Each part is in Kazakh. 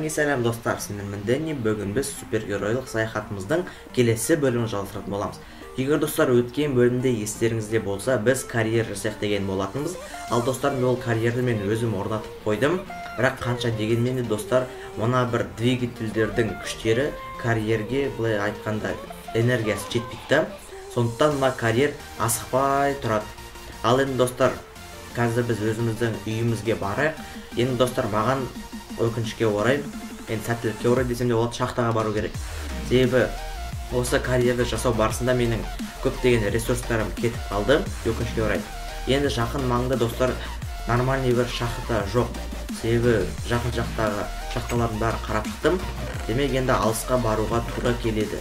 Яғни сәлем достар, сіздермен Дэнни. Бүгін біз супергеройлық саяхатымыздың келесі бөлімін жалғастыратын боламыз. Егер достар, өткен бөлімде естеріңізде болса, біз карьер жасайық деген болатынбыз. Ал достар, ол карьерді мен өзім орнатып қойдым. Бірақ қанша дегенмен де достар, мына бір двигательдердің күштері карьерге, былай айтқанда, энергиясы жетпейді. Сондықтан мына карьер асықпай тұрады. Ал енді достар, қазір біз өзіміздің үйімізге барайық. Енді достар, маған өкінішке орай, енді сәттілікке орай десем де болады, шахтаға бару керек. Себебі осы карьерді жасау барысында менің көптеген ресурстарым кетіп қалды, өкінішке орай. Енді жақын маңда достар, нормальный бір шахта жоқ. Себебі жақын жақтағы шахталардың бәрі қарап шықтым. Демек енді алысқа баруға тура келеді.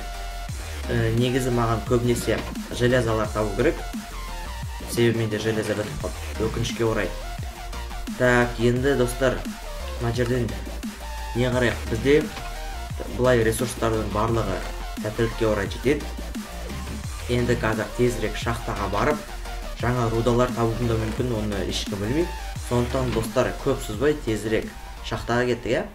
Негізі маған көбінесе железалар табу керек. Себебі менде железа бітіп қалды, өкінішке орай. Так, енді достар, мына жерден не қарайық? Бізде бұлай ресурстардың барлығы сәттілікке орай жетеді. Енді қазір тезірек шахтаға барып, жаңа рудалар табуым да мүмкін, оны ешкім білмейді. Сондықтан достар, көп созбай тезірек шахтаға кеттік, иә?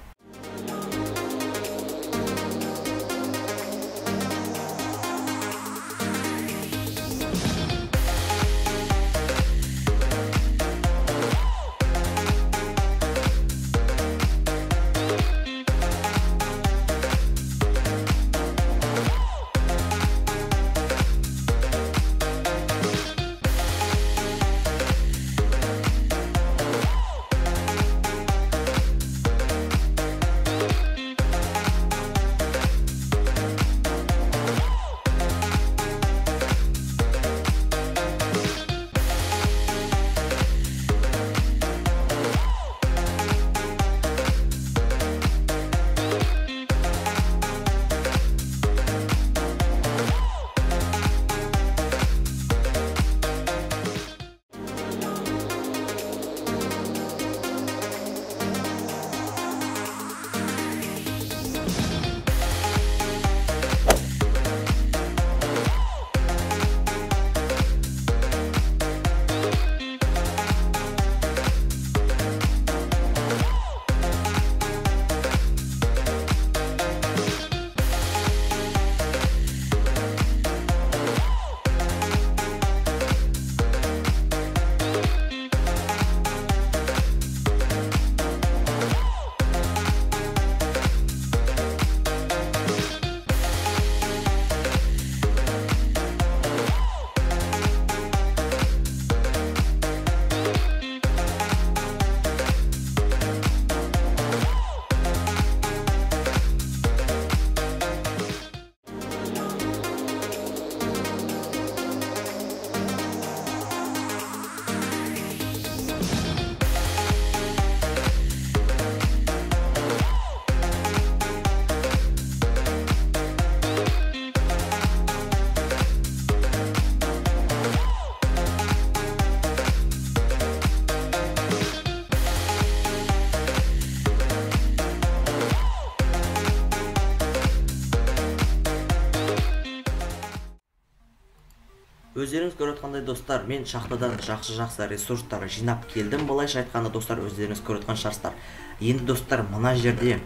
Өздеріңіз көріп отқандай достар, мен шахтадан жақсы ресурстар жинап келдім. Былайша айтқанда достар, өздеріңіз көріп отқан шығарсыздар. Енді достар, мына жерде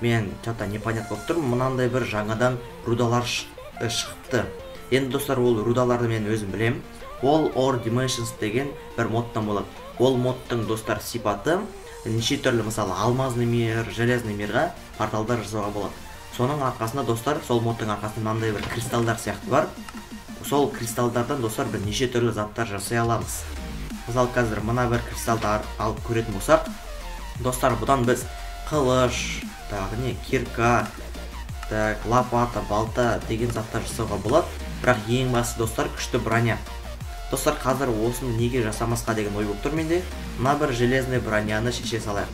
мен что-то непонятно болып тұрмын. Мынандай бір жаңадан рудалар шығыпты. Енді достар, ол рудаларды мен өзім білем. Ол Ore Dimensions деген бір модтан болады. Ол модтың достар сипаты неше түрлі, мысалы алмазный мир, железный мирға порталдар жасауға болады. Соның арқасында достар, сол модтың арқасында мынандай бір кристалдар сияқты бар. Сол кристалдардан достар бір неше түрлі заттар жасай аламыз. Мысалы қазір мына бір кристалды алып көретін болсақ, достар, бұдан біз қылыш, кирка, лопата, балта деген заттар жасауға болады. Бірақ ең басты достар, күшті броня. Достар, қазір осыны неге жасамасқа деген ой болып тұр менде. Мына бір железный броняны шеше салайық.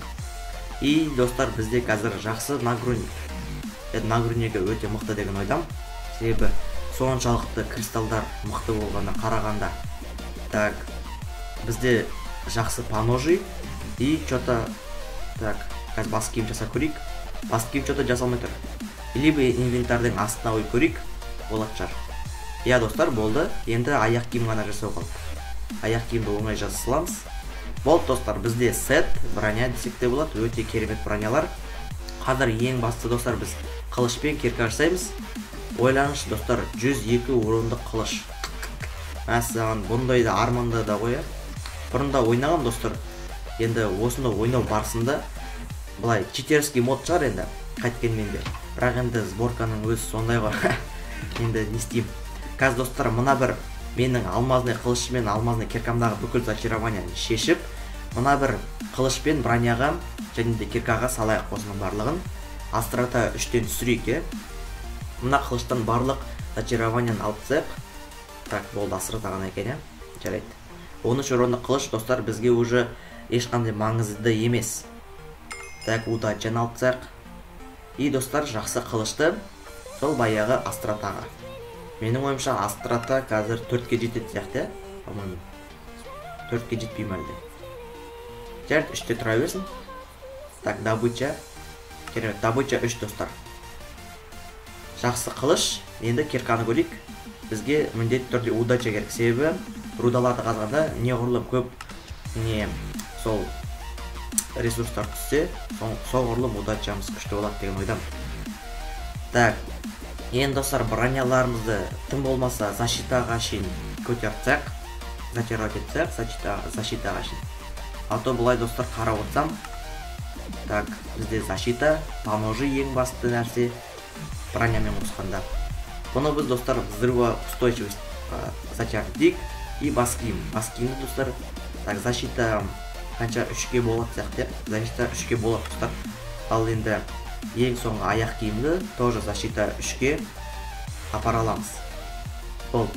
И достар, бізде қазір жақсы нагрудник. Нагруднигі өте мықты деген ойдам. Себебі соншалықты кристалдар мықты болғанда қарағанда. Так, бізде жақсы поножи и что-то. Так, қазір бас киім жасап көрейік. Бас киім что-то жасалмай тұр. Либо инвентардың астына ой көрейік, болады шығар. Я достар, болды. Енді аяқ киім ғана жасау қалды. Аяқ киімді оңай жаса саламыз. Болды достар, бізде сет броня десек те болады, өте керемет бронялар. Қазір ең басты достар біз қылышпен кирка жасаймыз. Ойлаңызшы достар, 102 орындық қылыш. Мәссаған, бұндай да арманда да қоя. Бұрында ойнаған достар. Енді осыны ойнау барысында былай читерский мод шығар енді қайткенмен де. Бірақ енді сборканың өзі сондай ғой. Енді не істеймін. Қазір достар, мына бір менің алмазный қылышымен алмазный киркамдағы бүкіл зачарованияны шешіп, мына бір қылышпен броняға және де киркаға салайық осының барлығын. Астрата 3-тен түсірейік. Мына қылыштан барлық зачарованияны алып тастайық. Так, болды, астрата ғана екен, жарайды. 13 орындық қылыш достар бізге уже ешқандай маңызды емес. Так, удачаны алып тастайық. И достар, жақсы қылышты сол баяғы астратаға. Менің ойымша астрата қазір 4-ке жетеді сияқты, по-моему. 4-ке жетпей әлде. Жарайды, 3-те тұра берсін. Так, добыча. Керемет, добыча 3 достар. Жақсы қылыш, енді кирканы көрейік. Бізге міндетті түрде удача керек, себебі рудаларды қазғанда неғұрлым көп сол ресурстар түссе, соғұрлым удачамыз күшті болады деген ойдам. Так, енді достар, броняларымызды тым болмаса защитаға шейін көтертсек, зачаровать етсек, защитаға шейін. А то бұлай достар қарап отырсам, так, бізде защита, поножи ең басты нәрсе бронямен қосқанда. Бұны біз достар взрывоустойчивость зачардик и баским. Баскимді достар, так, защита қанша 3-ке болады сияқты, защита 3-ке болады достар. Ал енді ең соңғы аяқ киімді тоже защита 3-ке апара аламыз. Бұл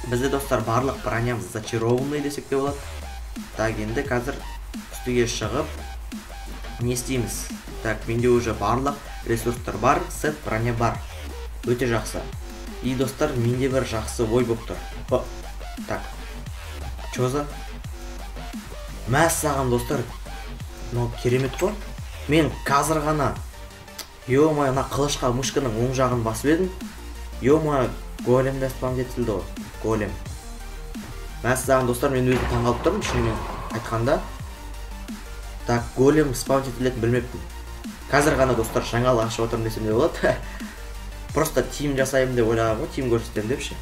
бізде достар барлық бронямыз зачарованный десек те болады. Так, енді қазір үстіге шығып не істейміз? Так, менде уже барлық ресурстар бар, сет броня бар. Өте жақсы. И достар, менде бір жақсы ой болып тұр. Так, чоза? Мәссаған достар, керемет қой. Мен қазір ғана ё-моё, ана қылышқа мышканың оң жағын басып едім. Ё-моё, големді спам етілді ғой. Голем. Мәссаған достар, мен өзім таңғалып тұрмын, шынымен айтқанда. Так, голем спам етілетін білмеппін. Қазір ғана достар жаңалық ашып отырмын десем де болады. Просто тим жасайым деп ойлағам ғой, тим көрсетем депші.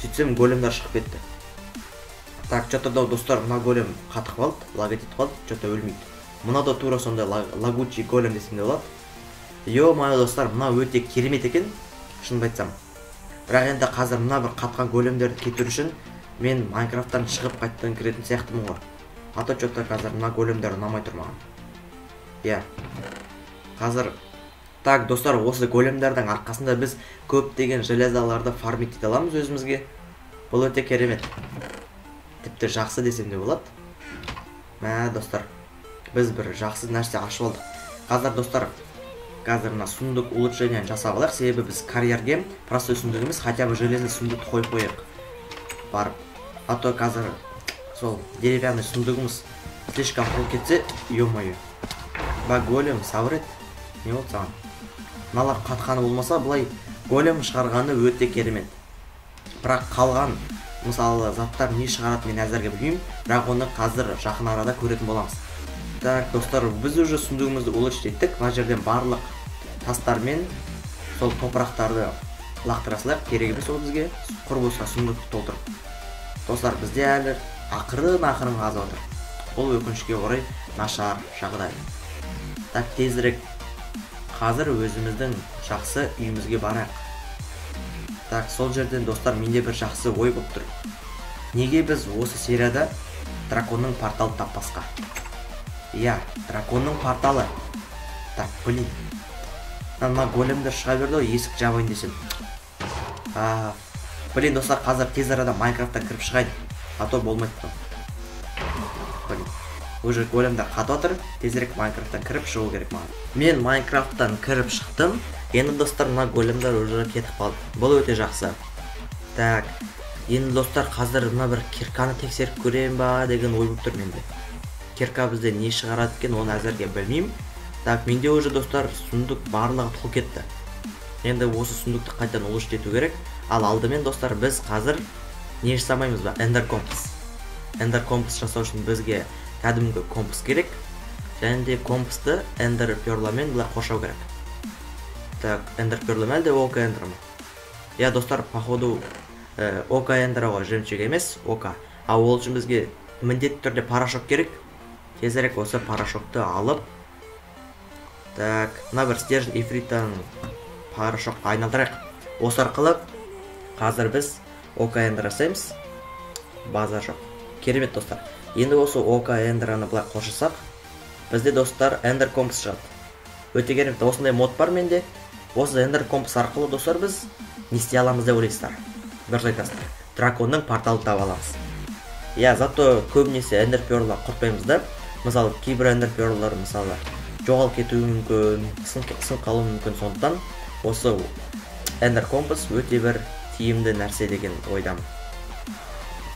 Сөйтсем големдар шығып кетті. Так, что-то достар, мына голем қатып қалды, лаг етіп қалды, что-то өлмейді. Мына да тура сондай лагучий голем десем де болады. Ё-моё достар, мына өте керемет екен, шынымды айтсам. Бірақ енді қазір мына бір қатқан големдерді кетіру үшін мен Майнкрафттан шығып қайттан кіретін сияқтымын ғой. А то что-то қазір мына големдер ұнамай тұр маған. Иә. Қазір так, достар, осы големдердің арқасында біз көптеген железаларды фармить ете аламыз өзімізге. Бұл өте керемет. Тіпті жақсы десем де болады. Достар, біз бір жақсы нәрсе ашып алдық. Қазір достар, қазір мына сундук улучшенияны жасап алайық, себебі біз карьерге простой сундук емес, хотя бы железный сундук қойып қояйық. Барып. А то қазір сол деревянный сундугымыз слишком қол кетсе, ё-моё. Ба голем сабырет. Не болды саған? Мыналар қатқаны болмаса, бұлай голем шығарғаны өте керемет. Бірақ қалған мысалы заттар не шығарады мен әзірге білмеймін, бірақ оны қазір жақын арада көретін боламыз. Так, достар, біз уже сундугымызды улучшить еттік. Мына жерден барлық тастар мен сол топырақтарды лақтыра салайық. Керек емес ол бізге, құр болса сундукты толтырып. Достар, бізде әлі ақырын қазып отыр. Бұл өкінішке орай нашар жағдай. Так, тезірек қазір өзіміздің жақсы үйімізге барайық. Так, сол жерден достар, менде бір жақсы ой болып тұр. Неге біз осы серияда драконның порталын таппасқа? Иә, драконның порталы. Так, блин. Мына големдер шыға берді ғой, есік жабайын десем. Блин, достар, қазір тез арада Майнкрафттан кіріп шығайын. А то болмайды. Блин. Уже големдер қатып отыр, тезірек Майнкрафттан кіріп шығу керек маған. Мен Майнкрафттан кіріп шықтым. Енді достар, мына големдер уже кетіп қалды. Бұл өте жақсы. Так, енді достар, қазір мына бір кирканы тексеріп көрейін ба деген ой болып тұр менде. Кирка бізде не шығарады екен, оны әзірге білмеймін. Так, менде уже достар, сундук барлығы толып кетті. Енді осы сундукты қайтадан улучшить ету керек. Ал алдымен достар, біз қазір не жасамаймыз ба? Эндер компас. Эндер компас жасау үшін бізге кәдімгі компас керек. және де компасты Ender Pearl'мен былай қоршау керек. Так, Ender Pearl әлде Ока Ender ма? Я достар, походу Ока Ender ғой, жемчуг емес, Ока. А ол үшін бізге міндетті түрде порошок керек. Тезірек осы порошокты алып, так, мына бір стержень ифриттан порошокты айналдырайық. Осы арқылы қазір біз Ока Ender жасаймыз. База жоқ. Керемет достар. Енді осы Ока Ender'аны былай қоссақ, бізде достар Ender Compass шығады. Өте керемет. Осындай мод бар менде. Осы Ender Compass арқылы достар біз не істей аламыз деп ойлайсыздар. Дұрыс айтасыздар. Драконның порталын таба аламыз. Я зато көбінесе Ender Pearl'ға құртпаймыз да. Мысалы, кейбір Ender Pearl'лар мысалы жоғалып кетуі мүмкін, сын қалуы мүмкін, сондықтан осы Ender Compass өте бір тиімді нәрсе деген ойдамын.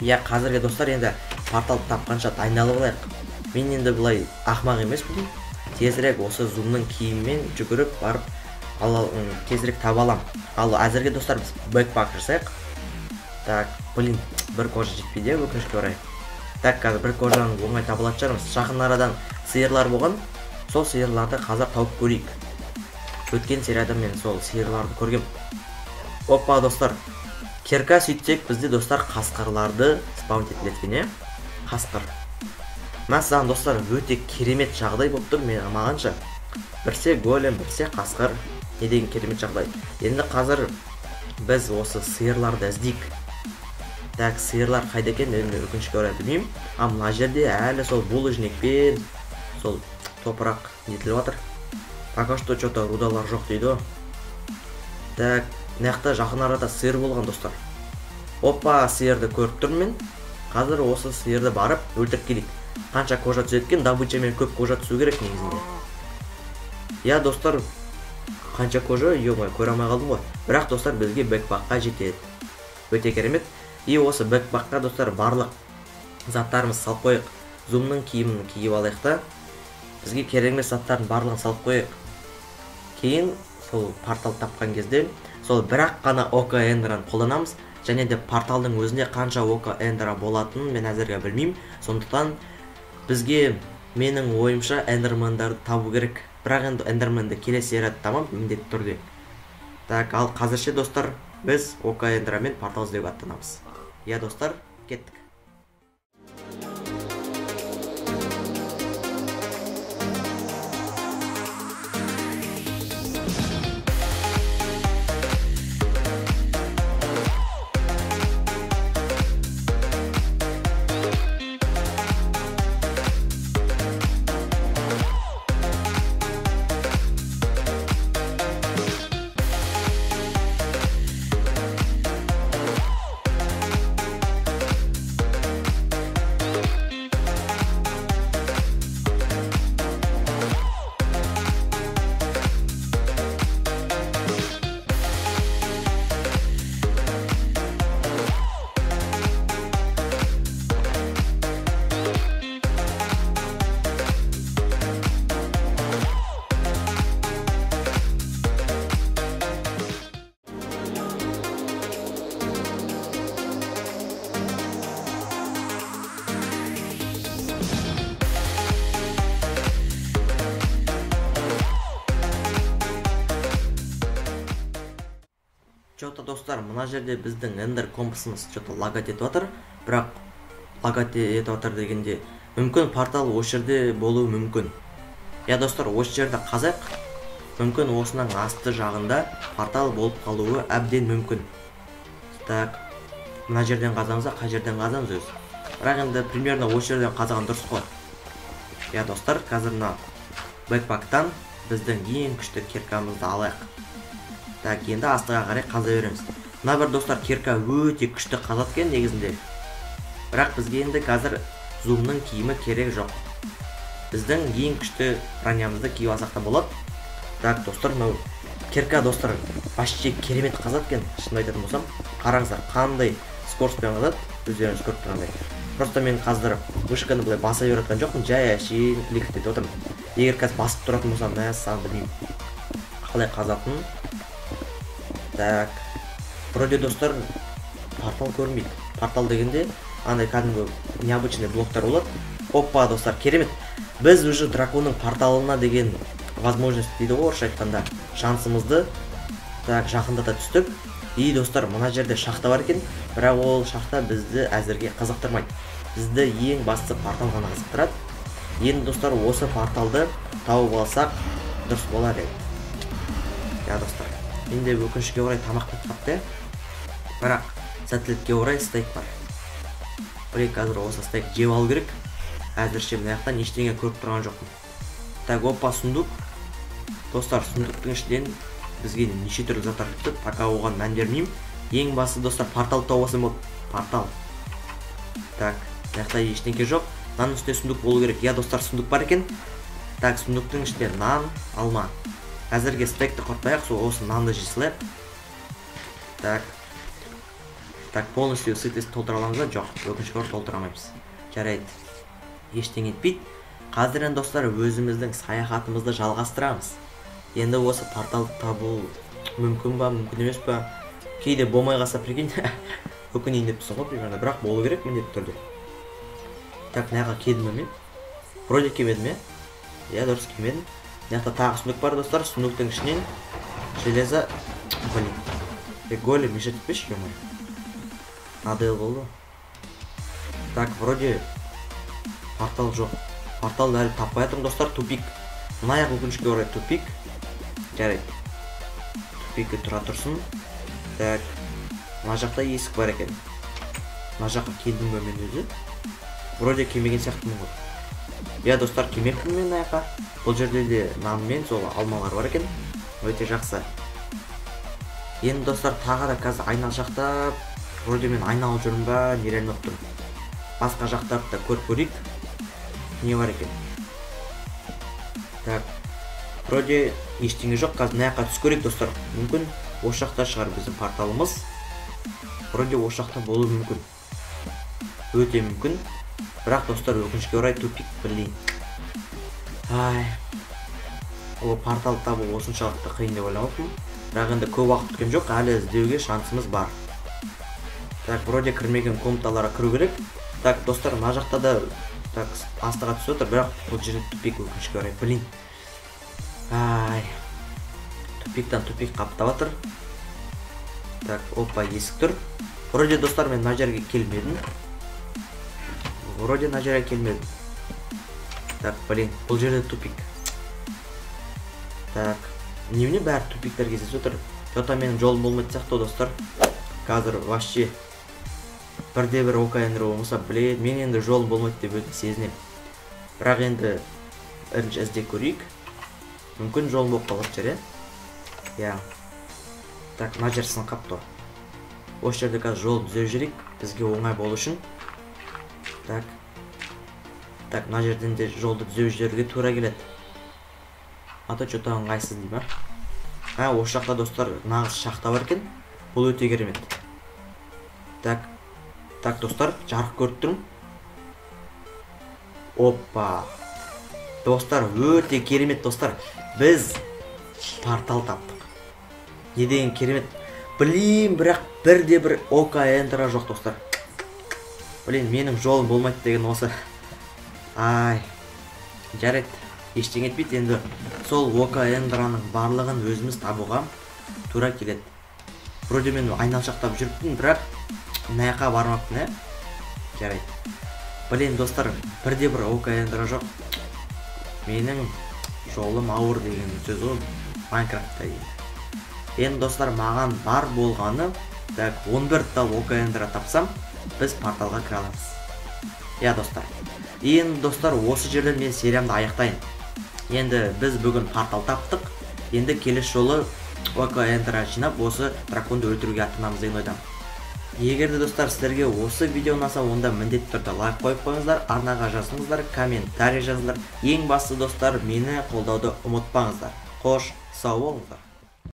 Я қазірге достар енді портал тапқанша дайындалып алайық. Мен енді бұлай ақмақ емеспін. Тезірек осы зумның киімімен жүгіріп барып тезірек таба алам. Ал әзірге достар біз бэкпак жасайық. Так, блин, бір кожа жетпейді, өкінішке орай. Так, қазір бір кожаны оңай таба алатын шығармыз. Жақын арадан сиырлар болған. Сол сиырларды қазір тауып көрейік. Өткен серияда мен сол сиырларды көргем. Опа достар. Керка сөйтсек бізде достар қасқырларды спаунт етілеткен, қасқыр. Мәселен достар өте керемет жағдай болып тұр мағанша. Бірсе голем, бірсе қасқыр. Не деген керемет жағдай. Енді қазір біз осы сиырларды іздейік. Так, сиырлар қайда екен, енді өкінішке орай білмеймін. А мына жерде әлі сол булыжникпен сол топырақ нетіліп жатыр. Пока что что-то рудалар жоқ дейді. Так, мынақты жақын арада сиыр болған достар. Опа, сиырды көріп тұрмын мен. Қазір осы сиырды барып өлтіріп келейік. Қанша кожа түсеткен, добычамен көп кожа түсу керек негізінде. Я достар, қанша кожа, ё-май, көре алмай қалдым ғой. Бірақ достар бізге бэкпакқа жетеді. Өте керемет. И осы бэкпакқа достар барлық заттарымыз салып қойық. Зумның киімін киіп алайық та. Бізге керек емес заттардың барлығын салып қойық. Кейін сол портал тапқан кезде сол бірақ қана Ока Ender'ын қолданамыз. Және де порталдың өзінде қанша Ока Ender'a болатынын мен әзірге білмеймін. Сондықтан бізге менің ойымша Enderman'дарды табу керек. Бірақ енді Enderman'ды келесі серияда табамын міндетті түрде. Так, ал қазірше достар біз Ока Ender'мен портал іздеуге аттанамыз. Я достар, кеттік. Что-то достар, мына жерде біздің Ender Compass'ымыз что-то лагать етіп жатыр. Бірақ лагать етіп жатыр дегенде мүмкін портал осы жерде болуы мүмкін. Я достар, осы жерде қазақ. Мүмкін осының асты жағында портал болып қалуы әбден мүмкін. Так, мына жерден қазамыз, қай жерден қазамыз өзі. Бірақ енді примерно осы жерден қазаған дұрыс қой. Я достар, қазір мына бэкпактан біздің ең күшті киркамызды алайық. Так, енді астыға қарай қаза береміз. Мына бір достар кирка өте күшті қазады екен негізінде. Бірақ бізге енді қазір зумның киімі керек жоқ. Біздің ең күшті бронямызды киіп алсақ та болады. Так, достар, мынау кирка достар почти керемет қазады екен. Шынын айтатын болсам, қараңыздар, қандай скоростьпен қазады, өздеріңіз көріп тұрғандай. Просто мен қазір вышканы былай баса беріп жатқан жоқпын, жай әшейін кликать етіп отырмын. Егер қазір басып тұратын болсам, мәссаған білмеймін қалай қазатынын. Так, вроде достар портал көрмейді. Портал дегенде андай кәдімгі необычный блоктар болады. Опа достар, керемет. Біз уже драконның порталына деген возможность дейді ғой орысша айтқанда, шансымызды так жақындата түстік. И достар, мына жерде шахта бар екен, бірақ ол шахта бізді әзірге қызықтырмайды. Бізді ең басты портал ғана қызықтырады. Енді достар, осы порталды тауып алсақ дұрыс болар еді. Я достар, менде өкінішке орай тамақ бітіп қапты, бірақ сәттілікке орай стейк бар. Білек қазір осы стейк жеп алу керек. Әзірше мына жақтан ештеңе көріп тұрған жоқпын. Так, опа, сундук. Достар, сундуктың ішінен бізге неше түрлі заттар түсті, пока оған мән бермеймін. Ең басты достар, портал тауып алсам болды. Портал. Так, мына жақта ештеңе жоқ. Нан үстінде сундук болу керек. Я достар, сундук бар екен. Так, сундуктың ішінде нан, алма. Әзірге стейкті құртпайық, сол осы нанды жей салайық. Так. Так, полностью сытость толтыра аламыз ба? Жоқ, өкінішке орай толтыра алмаймыз. Жарайды. Ештеңе етпейді. Қазір достар, өзіміздің саяхатымызды жалғастырамыз. Енді осы порталды табу мүмкін ба, мүмкін емес па? Кейде болмай қалса, прикинь, өкінейін деп тұрсың ғой, примерно, бірақ болу керек міндетті түрде. Так, мынаға келдім мен? Вроде келмедім, иә? Я дұрыс келмедім. Мына тағы сундук бар, достар, сундуктың ішінен железо, блин. Голем мешать етпеші, ё-моё. Надоел болды. Так, вроде портал жоқ. Портал әлі таппай жатырмын, достар, тупик. Мына аяқ өкінішке орай тупик. Жарайды. Тупикке тұра тұрсын. Так, мына жақта есік бар екен. Мына жаққа келдім бе мен өзі? Вроде келмеген сияқтымын ғой. Я достар, келмеппін мен мына жаққа. Бұл жерде де нан мен сол алмалар бар екен. Өте жақсы. Енді достар, тағы да қазір айнал жақта. Вроде мен айналып жүрмін ба, нереально болып тұрмын. Басқа жақтарды да көріп көрейік. Не бар екен? Так, вроде ештеңе жоқ. Қазір мына жаққа түсіп көрейік, достар. Мүмкін осы жақта шығар біздің порталымыз. Вроде осы жақта болуы мүмкін. Өте мүмкін. Бірақ достар, өкінішке орай тупик, блин. Ай. Ол портал табу осыншалықты қиын деп ойламаппын. Бірақ енді көп уақыт өткен жоқ, әлі іздеуге шансымыз бар. Так, вроде кірмеген комнаталарға кіру керек. Так, достар, мына жақта да так астыға түсіп отыр, бірақ бұл жерде тупик өкінішке орай, блин. Ай. Тупиктан тупик қаптап жатыр. Так, опа, есік тұр. Вроде достар, мен мына жерге келмедім. Вроде мына жерге келмедім. Так, блин, бұл жерде тупик. Так, немене бәрі тупиктер кездесіп отыр. Жота менің жолым болмайды сияқты, достар. Қазір вообще бірде-бір ОКНР болмаса, блин, мен енді жолым болмайды деп өте сезінем. Бірақ енді бірінші іздеп көрейік. Мүмкін жолым болып қалып жүр, иә? Так, мына жер сынып тұр. Осы жерде қазір жол түзеп жүрейік, бізге оңай болу үшін. Так. Так, мына жерден де жолды түзеп жүруге тура келеді. Ата что-то ыңғайсыз дей ма? Осы жақта достар, нағыз шахта бар екен. Бұл өте керемет. Так. Так, достар, жарық көріп тұрмын. Опа. Достар, өте керемет, достар. Біз портал таптық. Не деген керемет. Блин, бірақ бірде-бір ОКН-дыра жоқ, достар. Блин, менің жолым болмайды деген осы. Ай. Жарайды. Ештеңе етпейді, енді сол ОКН-дыраның барлығын өзіміз табуға тура келеді. Вроде мен айналшақтап жүріппін, бірақ мына жаққа бармаппын, ә? Жарайды. Блин, достар, бірде-бір ОКН-дыра жоқ. Менің жолым ауыр деген сөз ол Майнкрафтта енді. Енді достар, маған бар болғаны, так 11 тал ОКН-дыра тапсам, біз порталға кіре аламыз. Я, достар. Енді достар, осы жерден мен сериямды аяқтайын. Енді біз бүгін портал таптық. Енді келесі жолы ОКН-дыра жинап, осы драконды өлтіруге аттанамыз деген ойдамын. Егерде достар, сіздерге осы видео ұнаса, онда міндетті түрде лайк қойып қойыңыздар, арнаға жазыңыздар, комментарий жазыңыздар. Ең басты достар, мені қолдауды ұмытпаңыздар. Қош, сау болыңыздар.